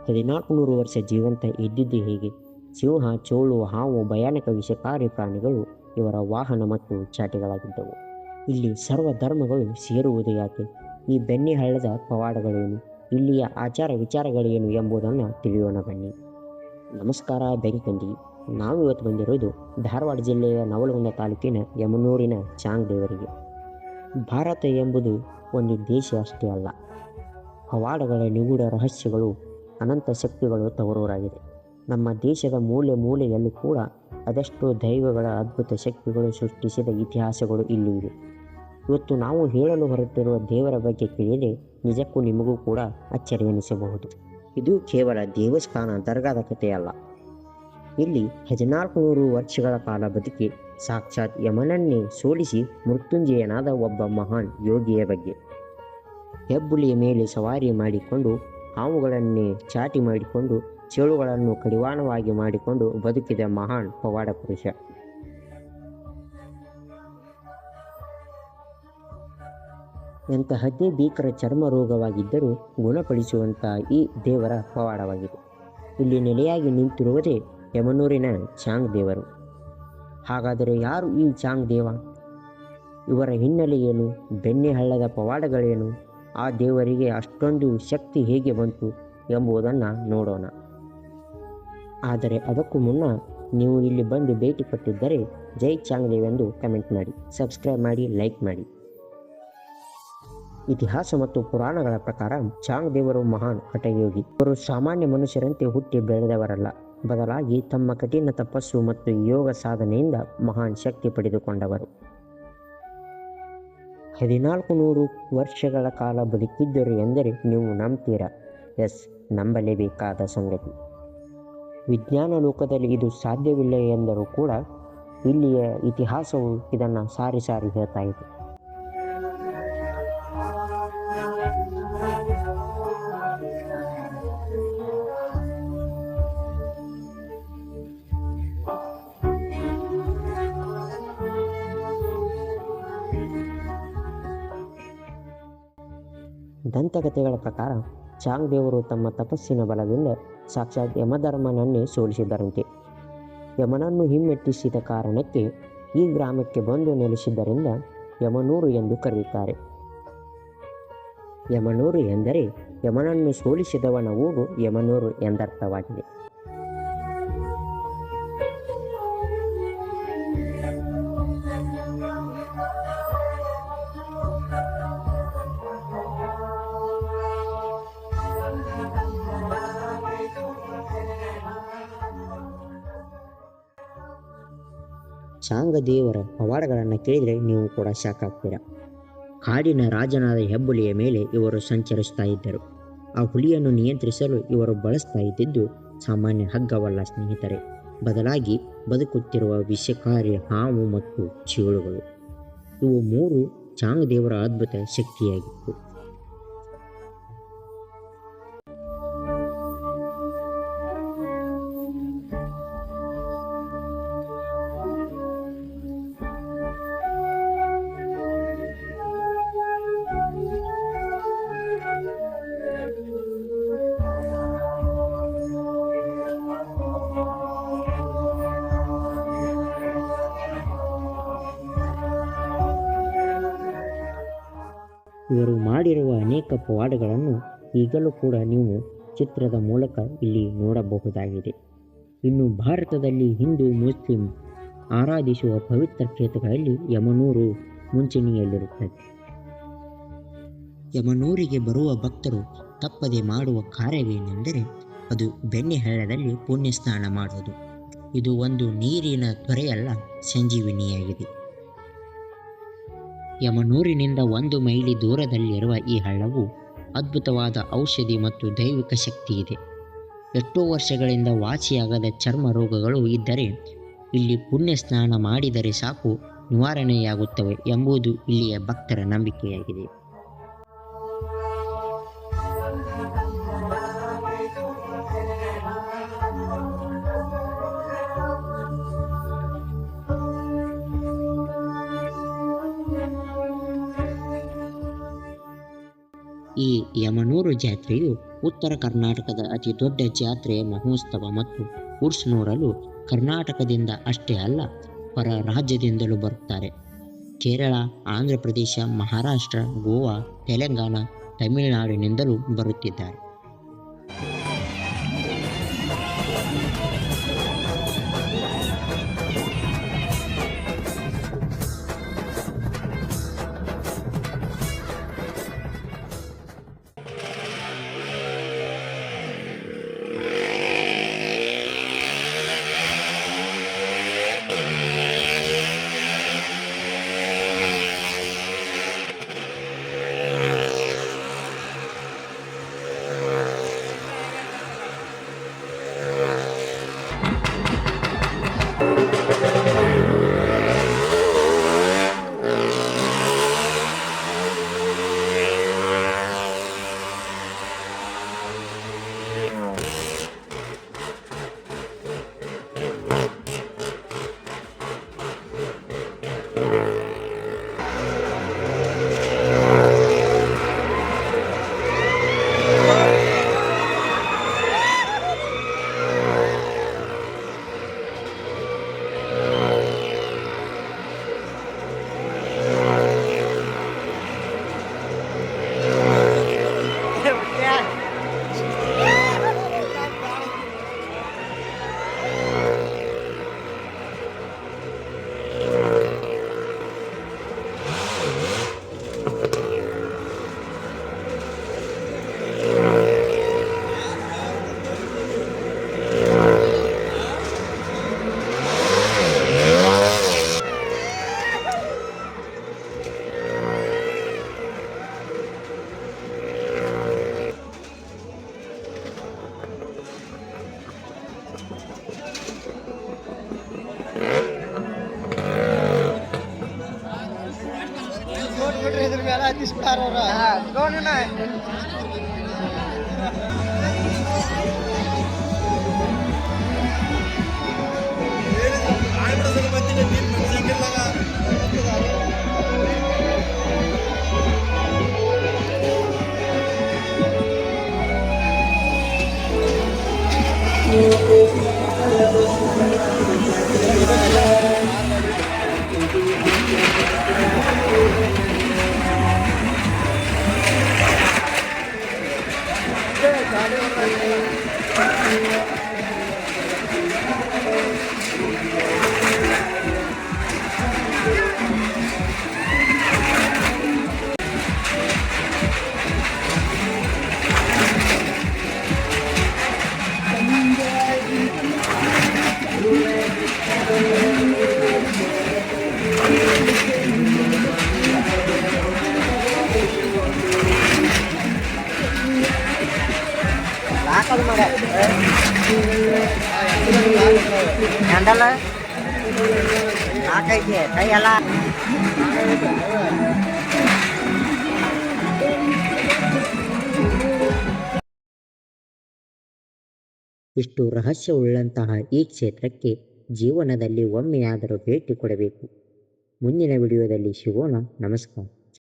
1400 ವರ್ಷ ಜೀವಂತ ಇದ್ದಿದ್ದು ಹೇಗೆ? ಸಿಂಹ, ಚೋಳು, ಹಾವು, ಭಯಾನಕ ವಿಷಕಾರಿ ಪ್ರಾಣಿಗಳು ಇವರ ವಾಹನ ಮತ್ತು ಚಾಟಿಗಳಾಗಿದ್ದವು. ಇಲ್ಲಿ ಸರ್ವ ಧರ್ಮಗಳು ಸೇರುವುದು ಯಾಕೆ? ಈ ಬೆಣ್ಣೆ ಹಳ್ಳದ ಪವಾಡಗಳೇನು? ಇಲ್ಲಿಯ ಆಚಾರ ವಿಚಾರಗಳೇನು ಎಂಬುದನ್ನು ತಿಳಿಯೋಣ ಬನ್ನಿ. ನಮಸ್ಕಾರ ಬೆಂಕಂಡಿ. ನಾವು ಇವತ್ತು ಬಂದಿರೋದು ಧಾರವಾಡ ಜಿಲ್ಲೆಯ ನವಲಗುಂದ ತಾಲೂಕಿನ ಯಮನೂರಿನ ಚಾಂಗ್ ದೇವರಿಗೆ. ಭಾರತ ಎಂಬುದು ಒಂದು ದೇಶ ಅಷ್ಟೇ ಅಲ್ಲ, ಪವಾಡಗಳ ನಿಗೂಢ ರಹಸ್ಯಗಳು, ಅನಂತ ಶಕ್ತಿಗಳು ತವರೂರಾಗಿದೆ. ನಮ್ಮ ದೇಶದ ಮೂಲೆ ಮೂಲೆಯಲ್ಲೂ ಕೂಡ ಅದೆಷ್ಟೋ ದೈವಗಳ ಅದ್ಭುತ ಶಕ್ತಿಗಳು ಸೃಷ್ಟಿಸಿದ ಇತಿಹಾಸಗಳು ಇಲ್ಲಿ ಇವೆ. ಇವತ್ತು ನಾವು ಹೇಳಲು ಹೊರಟಿರುವ ದೇವರ ಬಗ್ಗೆ ಕೇಳಿದರೆ ನಿಜಕ್ಕೂ ನಿಮಗೂ ಕೂಡ ಅಚ್ಚರಿ ಎನಿಸಬಹುದು. ಇದು ಕೇವಲ ದೇವಸ್ಥಾನ, ದರ್ಗಾದ ಕಥೆಯಲ್ಲ. ಇಲ್ಲಿ 1400 ವರ್ಷಗಳ ಕಾಲ ಬದುಕಿ ಸಾಕ್ಷಾತ್ ಯಮನನ್ನೇ ಸೋಲಿಸಿ ಮೃತ್ಯುಂಜಯನಾದ ಒಬ್ಬ ಮಹಾನ್ ಯೋಗಿಯ ಬಗ್ಗೆ. ಹೆಬ್ಬುಲಿಯ ಮೇಲೆ ಸವಾರಿ ಮಾಡಿಕೊಂಡು, ಹಾವುಗಳನ್ನೇ ಚಾಟಿ ಮಾಡಿಕೊಂಡು, ಚೇಳುಗಳನ್ನು ಕಡಿವಾಣವಾಗಿ ಮಾಡಿಕೊಂಡು ಬದುಕಿದ ಮಹಾನ್ ಪವಾಡ ಪುರುಷ. ಎಂತಹದ್ದೇ ಭೀಕರ ಚರ್ಮ ರೋಗವಾಗಿದ್ದರೂ ಗುಣಪಡಿಸುವಂಥ ಈ ದೇವರ ಪವಾಡವಾಗಿದೆ. ಇಲ್ಲಿ ನೆಲೆಯಾಗಿ ನಿಂತಿರುವುದೇ ಯಮನೂರಿನ ಚಾಂಗ್ ದೇವರು. ಹಾಗಾದರೆ ಯಾರು ಈ ಚಾಂಗ್ ದೇವ? ಇವರ ಹಿನ್ನೆಲೆ ಏನು? ಬೆಣ್ಣೆ ಹಳ್ಳದ ಪವಾಡಗಳೇನು? ಆ ದೇವರಿಗೆ ಅಷ್ಟೊಂದು ಶಕ್ತಿ ಹೇಗೆ ಬಂತು ಎಂಬುದನ್ನು ನೋಡೋಣ. ಆದರೆ ಅದಕ್ಕೂ ಮುನ್ನ ನೀವು ಇಲ್ಲಿ ಬಂದು ಭೇಟಿ ಕೊಟ್ಟಿದ್ದರೆ ಜೈ ಚಾಂಗ್ ದೇವ್ ಎಂದು ಕಮೆಂಟ್ ಮಾಡಿ, ಸಬ್ಸ್ಕ್ರೈಬ್ ಮಾಡಿ, ಲೈಕ್ ಮಾಡಿ. ಇತಿಹಾಸ ಮತ್ತು ಪುರಾಣಗಳ ಪ್ರಕಾರ ಚಾಂಗ್ ದೇವರು ಮಹಾನ್ ಹಠಯೋಗಿ. ಇವರು ಸಾಮಾನ್ಯ ಮನುಷ್ಯರಂತೆ ಹುಟ್ಟಿ ಬೆಳೆದವರಲ್ಲ, ಬದಲಾಗಿ ತಮ್ಮ ಕಠಿಣ ತಪಸ್ಸು ಮತ್ತು ಯೋಗ ಸಾಧನೆಯಿಂದ ಮಹಾನ್ ಶಕ್ತಿ ಪಡೆದುಕೊಂಡವರು. 1400 ವರ್ಷಗಳ ಕಾಲ ಬದುಕಿದ್ದರು ಎಂದರೆ ನೀವು ನಂಬ್ತೀರಾ? ಎಸ್, ನಂಬಲೇಬೇಕಾದ ಸಂಗತಿ. ವಿಜ್ಞಾನ ಲೋಕದಲ್ಲಿ ಇದು ಸಾಧ್ಯವಿಲ್ಲ ಎಂದರೂ ಕೂಡ ಇಲ್ಲಿಯ ಇತಿಹಾಸವು ಇದನ್ನು ಸಾರಿ ಸಾರಿ ಹೇಳ್ತಾ ಇದೆ. ದಂತಕಥೆಗಳ ಪ್ರಕಾರ ಚಾಂಗ್ ದೇವರು ತಮ್ಮ ತಪಸ್ಸಿನ ಬಲದಿಂದ ಸಾಕ್ಷಾತ್ ಯಮಧರ್ಮನನ್ನೇ ಸೋಲಿಸಿದ್ದರಂತೆ. ಯಮನನ್ನು ಹಿಮ್ಮೆಟ್ಟಿಸಿದ ಕಾರಣಕ್ಕೆ ಈ ಗ್ರಾಮಕ್ಕೆ ಬಂದು ನೆಲೆಸಿದ್ದರಿಂದ ಯಮನೂರು ಎಂದು ಕರೆಯುತ್ತಾರೆ. ಯಮನೂರು ಎಂದರೆ ಯಮನನ್ನು ಸೋಲಿಸಿದವನ ಊರು ಯಮನೂರು ಎಂದರ್ಥವಾಗಿದೆ. ಚಾಂಗ್ ದೇವರ ಪವಾಡಗಳನ್ನು ಕೇಳಿದರೆ ನೀವು ಕೂಡ ಶಾಕ್ ಆಗ್ತೀರಾ. ಕಾಡಿನ ರಾಜನಾದ ಹೆಬ್ಬುಲಿಯ ಮೇಲೆ ಇವರು ಸಂಚರಿಸ್ತಾ ಇದ್ದರು. ಆ ಹುಲಿಯನ್ನು ನಿಯಂತ್ರಿಸಲು ಇವರು ಬಳಸ್ತಾ ಇದ್ದಿದ್ದು ಸಾಮಾನ್ಯ ಹಗ್ಗವಲ್ಲ ಸ್ನೇಹಿತರೆ, ಬದಲಾಗಿ ಬದುಕುತ್ತಿರುವ ವಿಷಕಾರಿ ಹಾವು ಮತ್ತು ಚೇಳುಗಳು. ಇವು 3 ಚಾಂಗ್ ದೇವರ ಅದ್ಭುತ ಶಕ್ತಿಯಾಗಿತ್ತು. ಇವರು ಮಾಡಿರುವ ಅನೇಕ ಪವಾಡಗಳನ್ನು ಈಗಲೂ ಕೂಡ ನೀವು ಚಿತ್ರದ ಮೂಲಕ ಇಲ್ಲಿ ನೋಡಬಹುದಾಗಿದೆ. ಇನ್ನು ಭಾರತದಲ್ಲಿ ಹಿಂದೂ ಮುಸ್ಲಿಂ ಆರಾಧಿಸುವ ಪವಿತ್ರ ಕ್ಷೇತ್ರಗಳಲ್ಲಿ ಯಮನೂರು ಮುಂಚೂಣಿಯಲ್ಲಿರುತ್ತದೆ. ಯಮನೂರಿಗೆ ಬರುವ ಭಕ್ತರು ತಪ್ಪದೆ ಮಾಡುವ ಕಾರ್ಯವೇನೆಂದರೆ ಅದು ಬೆಣ್ಣೆ ಹಳ್ಳದಲ್ಲಿ ಪುಣ್ಯ ಸ್ನಾನ ಮಾಡುವುದು. ಇದು ಒಂದು ನೀರಿನ ತೊರೆಯಲ್ಲ, ಸಂಜೀವಿನಿಯಾಗಿದೆ. ಯಮನೂರಿನಿಂದ 1 ಮೈಲಿ ದೂರದಲ್ಲಿರುವ ಈ ಹಳ್ಳವು ಅದ್ಭುತವಾದ ಔಷಧಿ ಮತ್ತು ದೈವಿಕ ಶಕ್ತಿ ಇದೆ. ಎಷ್ಟೋ ವರ್ಷಗಳಿಂದ ವಾಸಿಯಾಗದ ಚರ್ಮ ರೋಗಗಳು ಇದ್ದರೆ ಇಲ್ಲಿ ಪುಣ್ಯ ಸ್ನಾನ ಮಾಡಿದರೆ ಸಾಕು ನಿವಾರಣೆಯಾಗುತ್ತವೆ ಎಂಬುದು ಇಲ್ಲಿಯ ಭಕ್ತರ ನಂಬಿಕೆಯಾಗಿದೆ. ಈ ಯಮನೂರು ಜಾತ್ರೆಯು ಉತ್ತರ ಕರ್ನಾಟಕದ ಅತಿ ದೊಡ್ಡ ಜಾತ್ರೆಯ ಮಹೋತ್ಸವ ಮತ್ತು ಉರ್ಸ್ ನೋಡಲು ಕರ್ನಾಟಕದಿಂದ ಅಷ್ಟೇ ಅಲ್ಲ, ಹೊರ ರಾಜ್ಯದಿಂದಲೂ ಬರುತ್ತಾರೆ. ಕೇರಳ, ಆಂಧ್ರ ಪ್ರದೇಶ, ಮಹಾರಾಷ್ಟ್ರ, ಗೋವಾ, ತೆಲಂಗಾಣ, ತಮಿಳುನಾಡಿನಿಂದಲೂ ಬರುತ್ತಿದ್ದಾರೆ. ಹ್ಯಾಂಡಲ್ ಹಾಕೈತಿ ಕೈ ಎಲ್ಲ ಇಷ್ಟು ರಹಸ್ಯವುಳ್ಳಂತಹ ಈ ಕ್ಷೇತ್ರಕ್ಕೆ ಜೀವನದಲ್ಲಿ ಒಮ್ಮೆಯಾದರೂ ಭೇಟಿ ಕೊಡಬೇಕು. ಮುಂದಿನ ವಿಡಿಯೋದಲ್ಲಿ ಸಿಗೋಣ. ನಮಸ್ಕಾರ.